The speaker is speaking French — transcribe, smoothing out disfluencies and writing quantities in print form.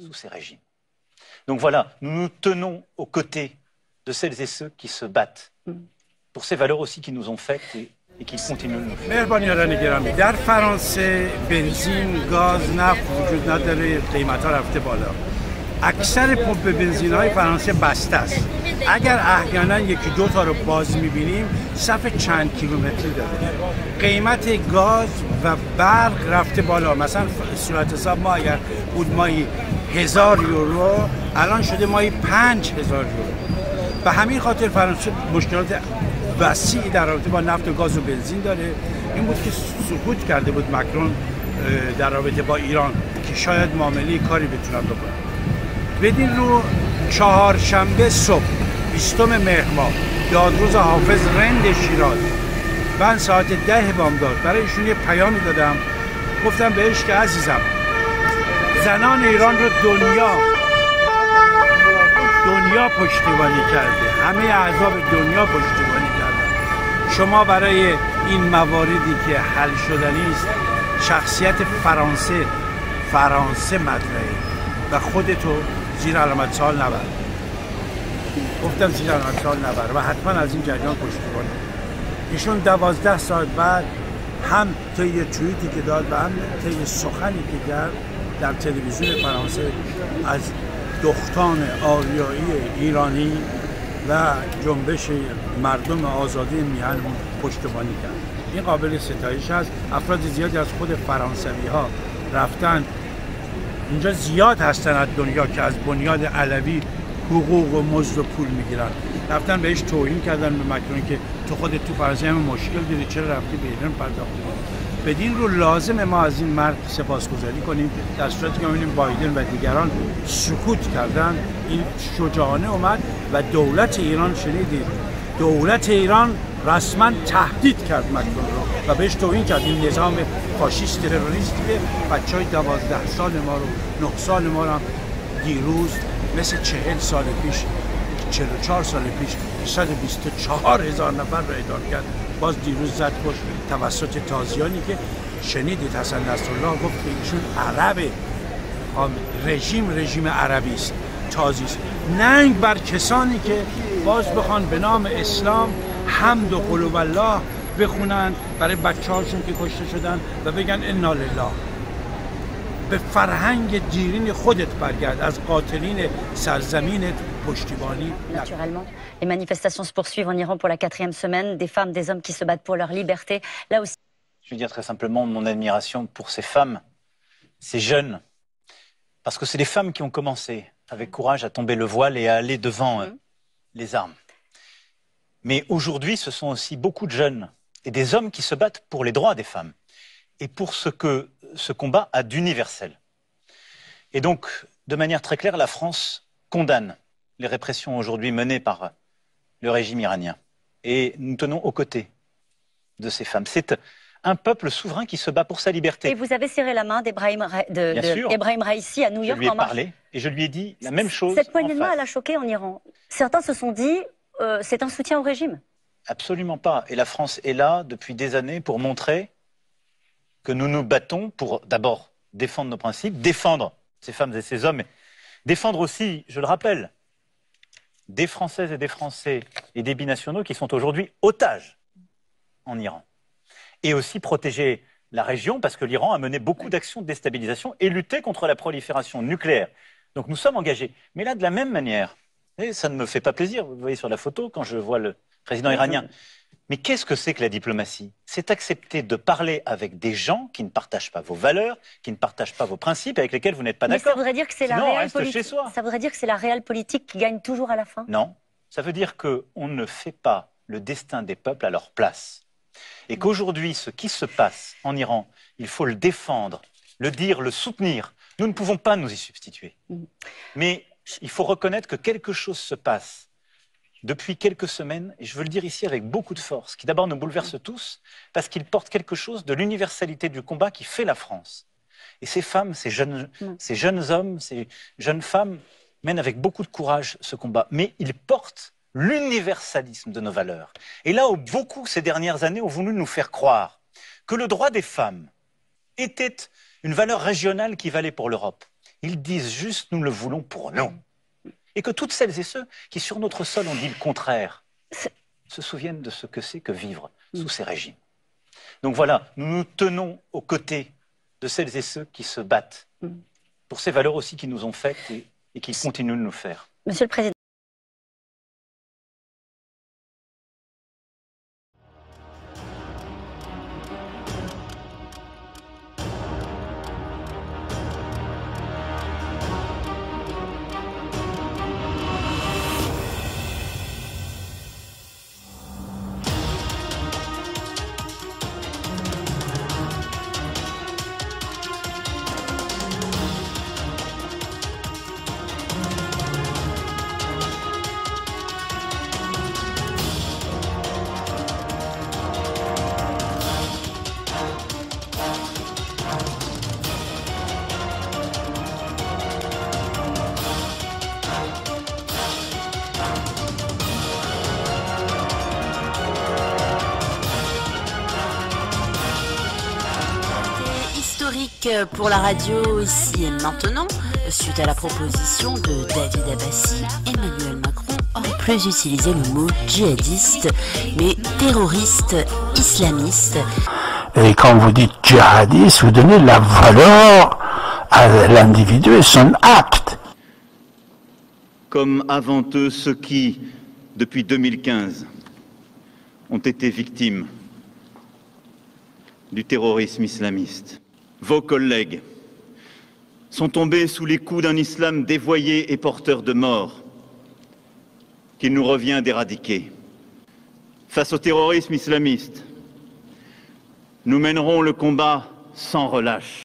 sous ces régimes. Donc voilà, nous nous tenons aux côtés de celles et ceux qui se battent pour ces valeurs aussi qui nous ont faites et qui continuent de nous faire. مهربانیان گرامی، در فرانسه بنزین، گاز، نفت وجود نداره، قیمت‌ها رفته بالا. اکثر پمپ بنزین‌های فرانسه بسته است. اگر احیانا یکی دو تا رو باز می‌بینیم، صف چند کیلومتری داره. قیمت گاز و برق رفته بالا. مثلا صورت حساب ما اگر بود ماهی 1000 یورو، الان شده ماهی 5000 یورو. به همین خاطر فرانسه مشکلات وسیعی در رابطه با نفت و گاز و بنزین داره. این بود که سکوت کرده بود مکرون در رابطه با ایران که شاید معامله کاری بتونن بکنن. بدین رو چهارشنبه صبح 20 مهر ماه یادروز حافظ رند شیراز، من ساعت 10 بامداد برای ایشون یه پیامی دادم، گفتم بهش که عزیزم زنان ایران رو دنیا پشتیبانی کرده، همه احزاب دنیا پشتیبانی کردن. شما برای این مواردی که حل شدنی است شخصیت فرانسه مطرحه و خودتو زیر علامت سوال نبر. گفتم زیر علامت سوال نبر و حتما از این جریان پشتیبانی. ایشون 12 ساعت بعد هم طی توییتی که داد و هم طی سخنی که کرد در تلویزیون فرانسه از دختان آریایی ایرانی و جنبش مردم آزادی میهن پشتیبانی کرد. این قابل ستایش است. افراد زیادی از خود فرانسوی ها رفتن اینجا، زیاد هستن از دنیا که از بنیاد علوی حقوق و مزد و پول میگیرن، رفتن بهش توهین کردن به مکرون که تو خودت تو فرانسه هم مشکل داری، چرا رفتی به ایران پرداختی. بدین رو لازم ما از این مرد سپاسگزاری کنیم. در صورتی که می‌بینیم بایدن و دیگران سکوت کردن، این شجاعانه اومد و دولت ایران، شنیدید، دولت ایران رسما تهدید کرد مکرون رو و بهش توهین کرد. این نظام فاشیست تروریستی که بچهای 12 سال ما رو، 9 سال ما رو دیروز مثل 40 سال پیش، 44 سال پیش 124,000 نفر رو اعدام کرد. باز دیروز زد کش توسط تازیانی که شنیدید حسن نصرالله گفت که ایشون عربه، رژیم عربی است، تازی است. ننگ بر کسانی که باز بخوان به نام اسلام حمد و قل والله بخونن برای بچه‌هاشون که کشته شدن و بگن انا لله. به فرهنگ دیرین خودت برگرد، از قاتلین سرزمینت پشتیبانی. Naturellement, les manifestations se poursuivent en Iran pour la 4e semaine. Des femmes, des hommes qui se battent pour leur liberté. Là aussi. Je veux dire très simplement mon admiration pour ces femmes, ces jeunes, parce que c'est des femmes qui ont commencé avec courage à tomber le voile et à aller devant les armes. Mais aujourd'hui, ce sont aussi beaucoup de jeunes et des hommes qui se battent pour les droits des femmes et pour ce que ce combat a d'universel. Et donc, de manière très claire, la France condamne les répressions aujourd'hui menées par le régime iranien. Et nous tenons aux côtés de ces femmes. C'est un peuple souverain qui se bat pour sa liberté. Et vous avez serré la main d'Ebrahim Raïssi à New York. Je lui ai parlé et je lui ai dit la même chose. Cette poignée de main, elle a choqué en Iran. Certains se sont dit, c'est un soutien au régime. Absolument pas. Et la France est là depuis des années pour montrer que nous nous battons pour d'abord défendre nos principes, défendre ces femmes et ces hommes, et défendre aussi, je le rappelle, des Françaises et des Français et des binationaux qui sont aujourd'hui otages en Iran. Et aussi protéger la région, parce que l'Iran a mené beaucoup d'actions de déstabilisation et lutté contre la prolifération nucléaire. Donc nous sommes engagés. Mais là, de la même manière, et ça ne me fait pas plaisir, vous voyez sur la photo, quand je vois le président iranien. Mais qu'est-ce que c'est que la diplomatie? C'est accepter de parler avec des gens qui ne partagent pas vos valeurs, qui ne partagent pas vos principes, avec lesquels vous n'êtes pas d'accord. Ça voudrait dire que c'est la réelle politique. Ça voudrait dire que c'est la réelle politique qui gagne toujours à la fin? Non, ça veut dire qu'on ne fait pas le destin des peuples à leur place. Et qu'aujourd'hui, ce qui se passe en Iran, il faut le défendre, le dire, le soutenir. Nous ne pouvons pas nous y substituer. Mais il faut reconnaître que quelque chose se passe depuis quelques semaines, et je veux le dire ici avec beaucoup de force, qui d'abord nous bouleverse tous, parce qu'il porte quelque chose de l'universalité du combat qui fait la France. Et ces femmes, ces jeunes hommes, ces jeunes femmes mènent avec beaucoup de courage ce combat. Mais ils portent l'universalisme de nos valeurs. Et là où beaucoup, ces dernières années, ont voulu nous faire croire que le droit des femmes était une valeur régionale qui valait pour l'Europe, Ils disent juste « nous le voulons pour nous ». Et que toutes celles et ceux qui, sur notre sol, ont dit le contraire, se souviennent de ce que c'est que vivre sous ces régimes. Donc voilà, nous nous tenons aux côtés de celles et ceux qui se battent pour ces valeurs aussi qui nous ont faites et qui continuent de nous faire. Monsieur le Président. Pour la radio ici et maintenant, suite à la proposition de David Abbassi, Emmanuel Macron aurait plus utilisé le mot djihadiste, mais terroriste islamiste. Et quand vous dites djihadiste, vous donnez la valeur à l'individu et son acte. Comme avant eux ceux qui, depuis 2015, ont été victimes du terrorisme islamiste. Vos collègues sont tombés sous les coups d'un islam dévoyé et porteur de mort qu'il nous revient d'éradiquer. Face au terrorisme islamiste, nous mènerons le combat sans relâche.